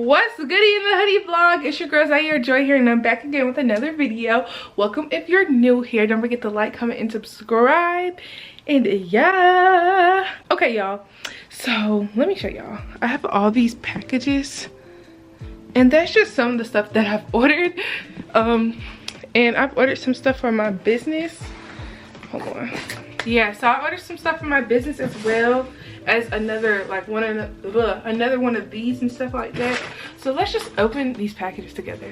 What's goody in the hoodie vlog? It's your girl Zaya Joy here, and I'm back again with another video. Welcome if you're new here. Don't forget to like, comment, and subscribe. And yeah, okay y'all, so let me show y'all. I have all these packages, and that's just some of the stuff that I've ordered. And I've ordered some stuff for my business. Hold on. Yeah, so I ordered some stuff for my business as well as another one of these and stuff like that. So let's just open these packages together.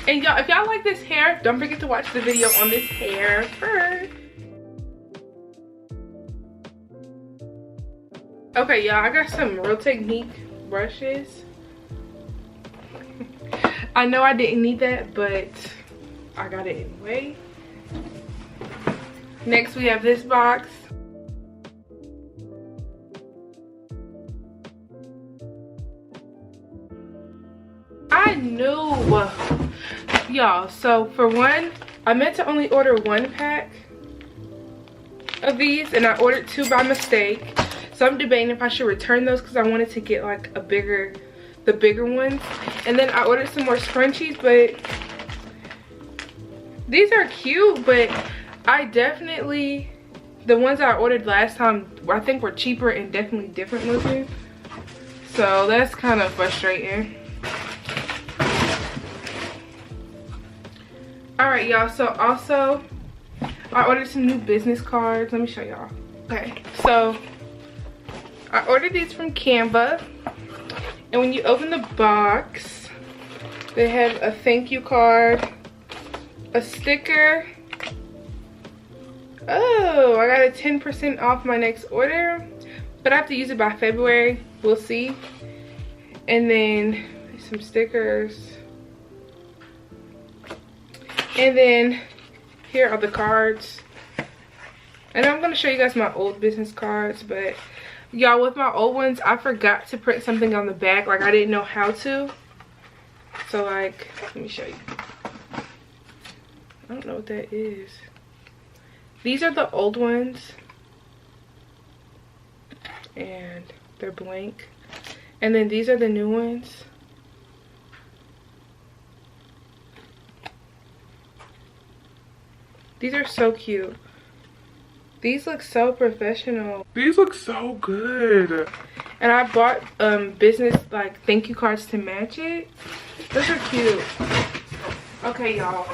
And y'all, if y'all like this hair, don't forget to watch the video on this hair first. Okay y'all, I got some Real Technique brushes. I know I didn't need that, but I got it anyway. Next we have this box. I knew, y'all, so for one, I meant to only order one pack of these, and I ordered two by mistake. So I'm debating if I should return those because I wanted to get like the bigger ones. And then I ordered some more scrunchies, but these are cute, but I definitely, the ones I ordered last time I think were cheaper and definitely different looking. So that's kind of frustrating. Alright y'all, so also I ordered some new business cards. Let me show y'all. Okay, so I ordered these from Canva, and when you open the box, they have a thank you card, a sticker. Oh, I got a 10% off my next order, but I have to use it by February. We'll see. And then some stickers. And then here are the cards. And I'm going to show you guys my old business cards, but y'all, with my old ones, I forgot to print something on the back. Like, I didn't know how to. So, like, let me show you. I don't know what that is. These are the old ones. And they're blank. And then these are the new ones. These are so cute. These look so professional. These look so good. And I bought business like thank you cards to match it. Those are cute. Okay y'all,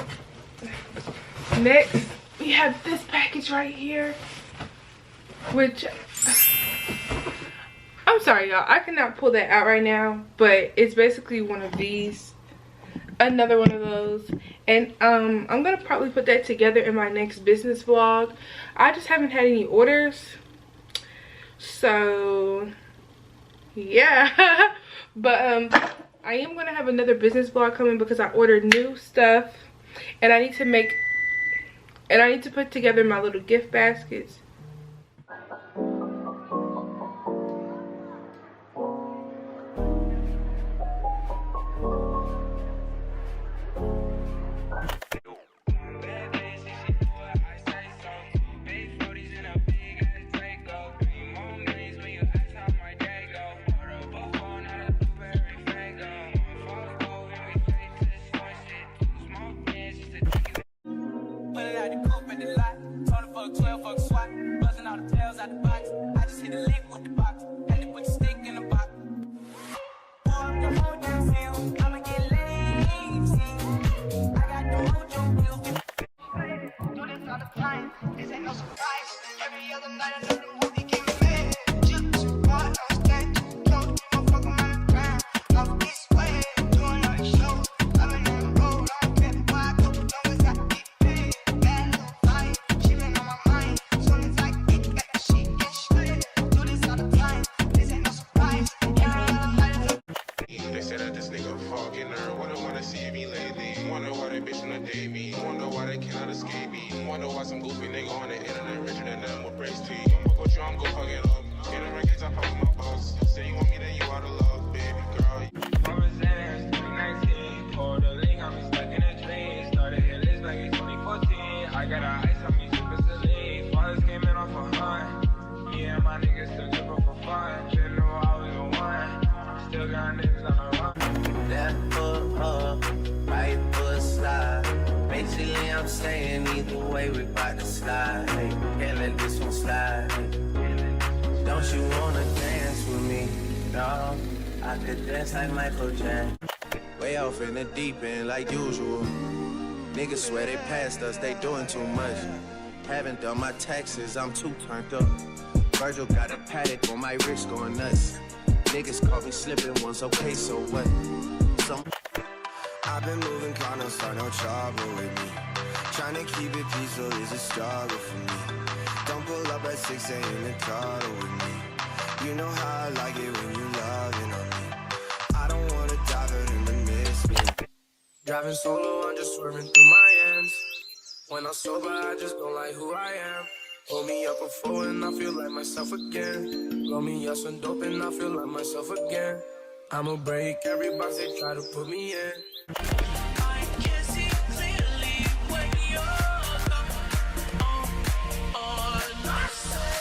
next we have this package right here, which I'm sorry y'all, I cannot pull that out right now, but it's basically one of these, another one of those. And I'm gonna probably put that together in my next business vlog. I just haven't had any orders, so yeah. But I am gonna have another business vlog coming because I ordered new stuff, and I need to put together my little gift baskets. Wonder why some goofy nigga on the internet richer than them with brace teeth. What you, I'm gon' fuck it up. In the records, I pop my boss. Say you want me, then you out of love, baby girl. Promising 2019, pulled the link, got me stuck in a dream. Started hit list back in 2014. I got a ice on me super silly. Fathers came in off a hunt. Me and my niggas still trippin' for fun. Didn't know I was the one. Still got niggas saying either way we bout to slide. Hey, can't let this one slide. Hey. Don't you wanna dance with me? No, I could dance like Michael Jackson. Way off in the deep end like usual. Niggas swear they passed us, they doing too much. Haven't done my taxes, I'm too turned up. Virgil got a paddock on my wrist going nuts. Niggas caught me slipping once, okay, so what? I've been moving, kinda start no trouble with me. Trying to keep it peaceful is a struggle for me. Don't pull up at 6 a.m. and cuddle with me. You know how I like it when you loving on me. I don't wanna dive in the miss me. Driving solo, I'm just swerving through my ends. When I'm sober, I just don't like who I am. Pull me up before and I feel like myself again. Blow me up some dope and I feel like myself again. I'ma break every box they try to put me in. I can see clearly when you're on myself.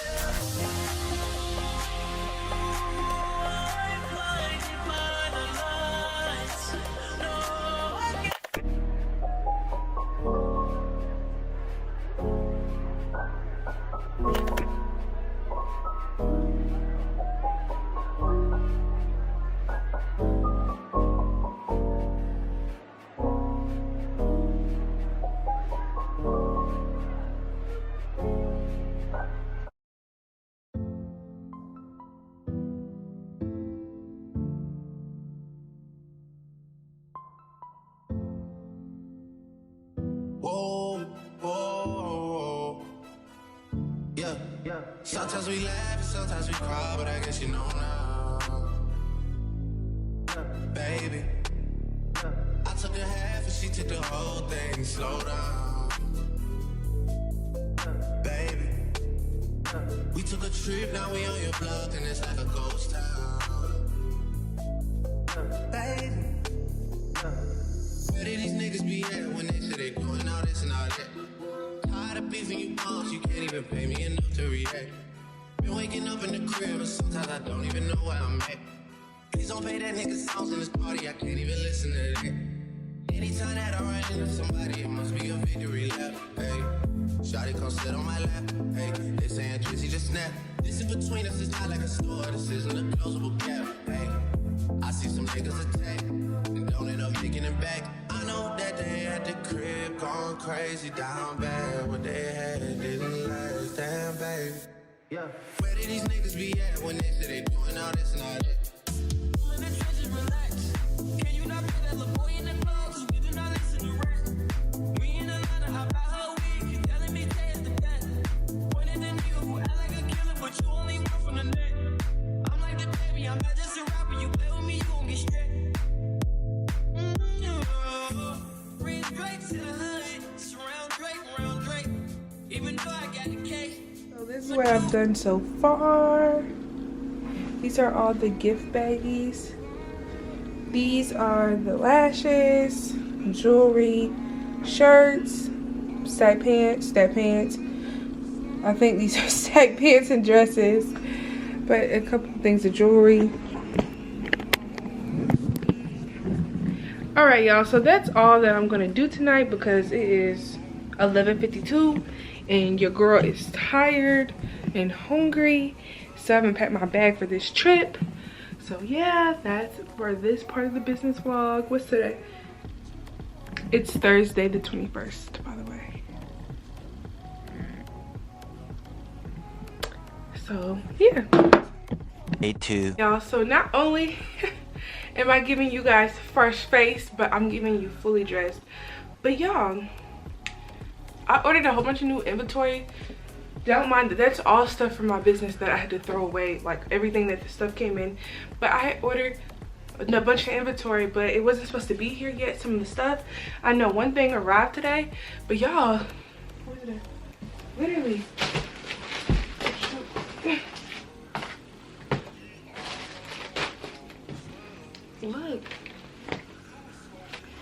I'm blinded by the lights. No, I can't. Whoa, whoa, yeah. Sometimes we laugh and sometimes we cry, but I guess you know now, baby. I took a half and she took the whole thing. Slow down, baby. We took a trip, now we on your block and it's like a ghost town, baby. Where did these niggas be at when they say they doing all this and all that? Tired of beefing you boss, you can't even pay me enough to react. Been waking up in the crib and sometimes I don't even know where I'm at. Please don't pay that nigga songs in this party, I can't even listen to that. Anytime that I run into somebody, it must be a victory lap. Hey, shawty come sit on my lap. Hey, they saying Drizzy just snap. This in between us is not like a store, this isn't a closable gap. Hey, I see some niggas attack and don't end up making it back. I know that they at the crib going crazy down bad. What they had didn't last, damn baby. Yeah. Where did these niggas be at when they say they doing all this and all that? In the trenches, relax. Can you not be that little boy in the club? 'Cause we do not listen to rap. We in Atlanta, how about her week? You telling me Tay is the best. Pointing at nigga who act like a killer, but you only one from the net. I'm like the baby, I'm not just a rapper. You play with me, you gon' get straight. Bring Drake to the hood. Surround Drake, round Drake. Even though I got the case. So this is what I've done so far. These are all the gift baggies. These are the lashes, jewelry, shirts, stack pants. I think these are stack pants and dresses, but a couple of things of jewelry. Alright y'all, so that's all that I'm gonna do tonight because it is 11:52 and your girl is tired and hungry. So I haven't packed my bag for this trip. So yeah, that's for this part of the business vlog. What's today? It's Thursday the 21st, by the way. So yeah. Day 2. Y'all, so not only am I giving you guys fresh face, but I'm giving you fully dressed. But y'all, I ordered a whole bunch of new inventory. Don't mind that that's all stuff from my business that I had to throw away, like everything that the stuff came in. But I had ordered a bunch of inventory, but it wasn't supposed to be here yet. Some of the stuff, I know one thing arrived today, but y'all, what is it? Literally, look.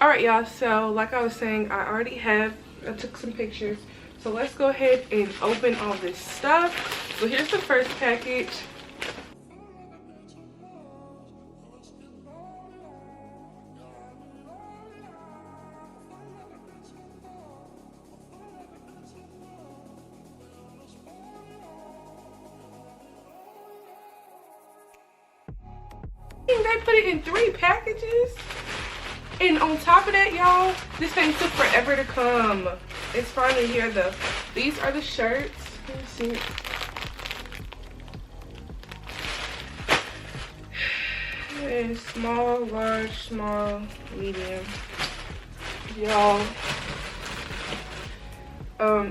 All right y'all, so like I was saying, I took some pictures. So let's go ahead and open all this stuff. So here's the first package. they put it in 3 packages. And on top of that, y'all, this thing took forever to come. It's finally here though. These are the shirts. Let me see. And small, large, small, medium. Y'all.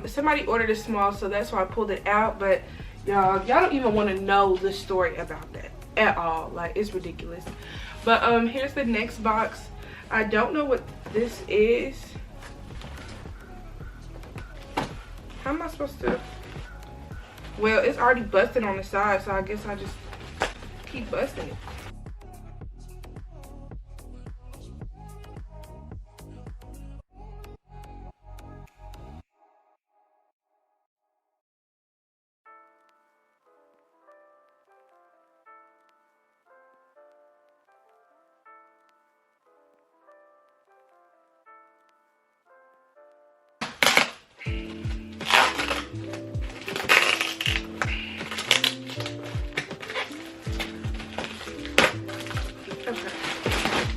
Somebody ordered a small, so that's why I pulled it out. But y'all don't even want to know the story about that at all. Like, it's ridiculous. But here's the next box. I don't know what this is. How am I supposed to? Well, it's already busted on the side, so I guess I just keep busting it.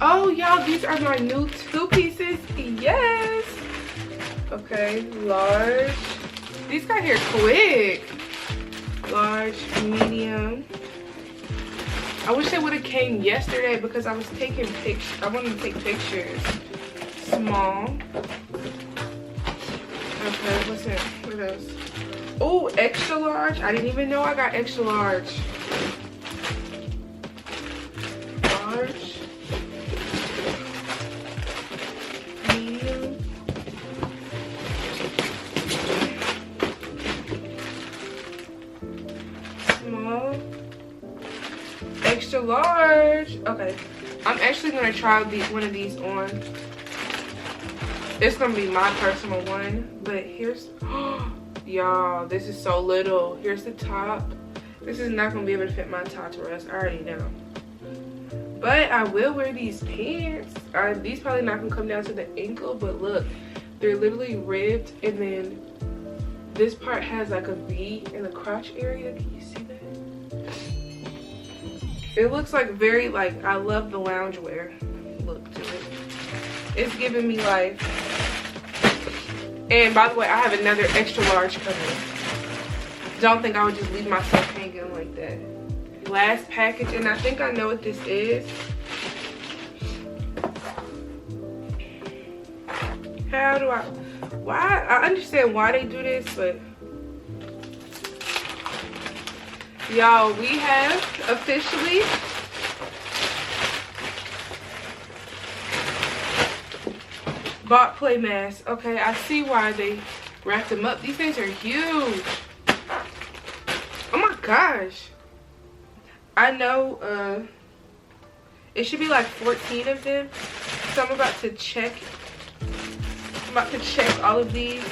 Oh, y'all, these are my new 2 pieces. Yes. Okay, large. These got here quick. Large, medium. I wish they would have came yesterday because I was taking pictures. I wanted to take pictures. Small. Okay, what's it? What else? Oh, extra large. I didn't even know I got extra large. Large. Extra large. Okay, I'm actually gonna try one of these on. It's gonna be my personal one, but here's, y'all, this is so little. Here's the top. This is not gonna be able to fit my top dress. I already know, but I will wear these pants. These probably not gonna come down to the ankle, but look, they're literally ribbed, and then this part has like a V in the crotch area. Can you see that? It looks like very, like, I love the loungewear look to it. It's giving me life. And by the way, I have another extra large coming. Don't think I would just leave myself hanging like that. Last package, and I think I know what this is. How do I, why? I understand why they do this, but y'all, we have officially bought play masks. Okay, I see why they wrapped them up. These things are huge. Oh my gosh. I know it should be like 14 of them. So I'm about to check. All of these.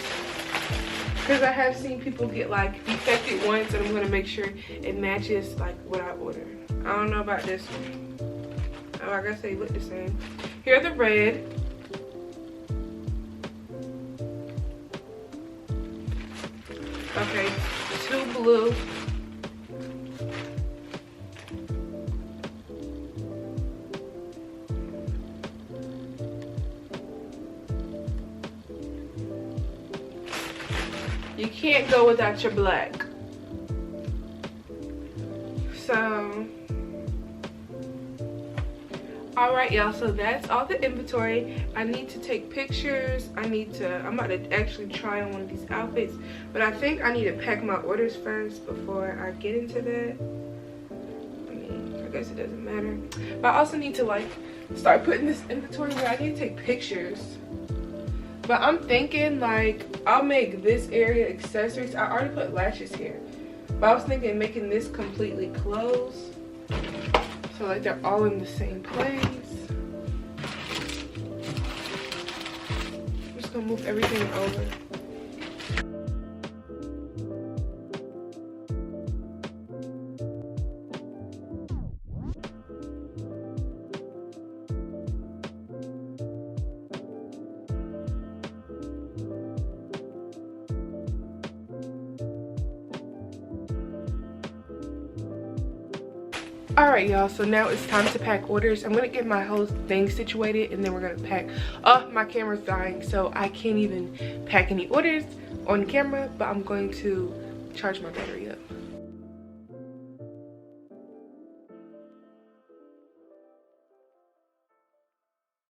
Because I have seen people get like defected ones, and I'm gonna make sure it matches like what I ordered. I don't know about this one. Oh, I guess they look the same. Here are the red. Okay, 2 blue. You can't go without your black. So, alright y'all, so that's all the inventory. I need to take pictures. I'm about to actually try on one of these outfits, but I think I need to pack my orders first before I get into that. I mean, I guess it doesn't matter. But I also need to like start putting this inventory where I need to take pictures. But I'm thinking like I'll make this area accessories. I already put lashes here, but I was thinking making this completely closed, so like they're all in the same place. I'm just gonna move everything over. All right, y'all, so now it's time to pack orders. I'm gonna get my whole thing situated and then we're gonna pack. Oh, my camera's dying, so I can't even pack any orders on camera, but I'm going to charge my battery up.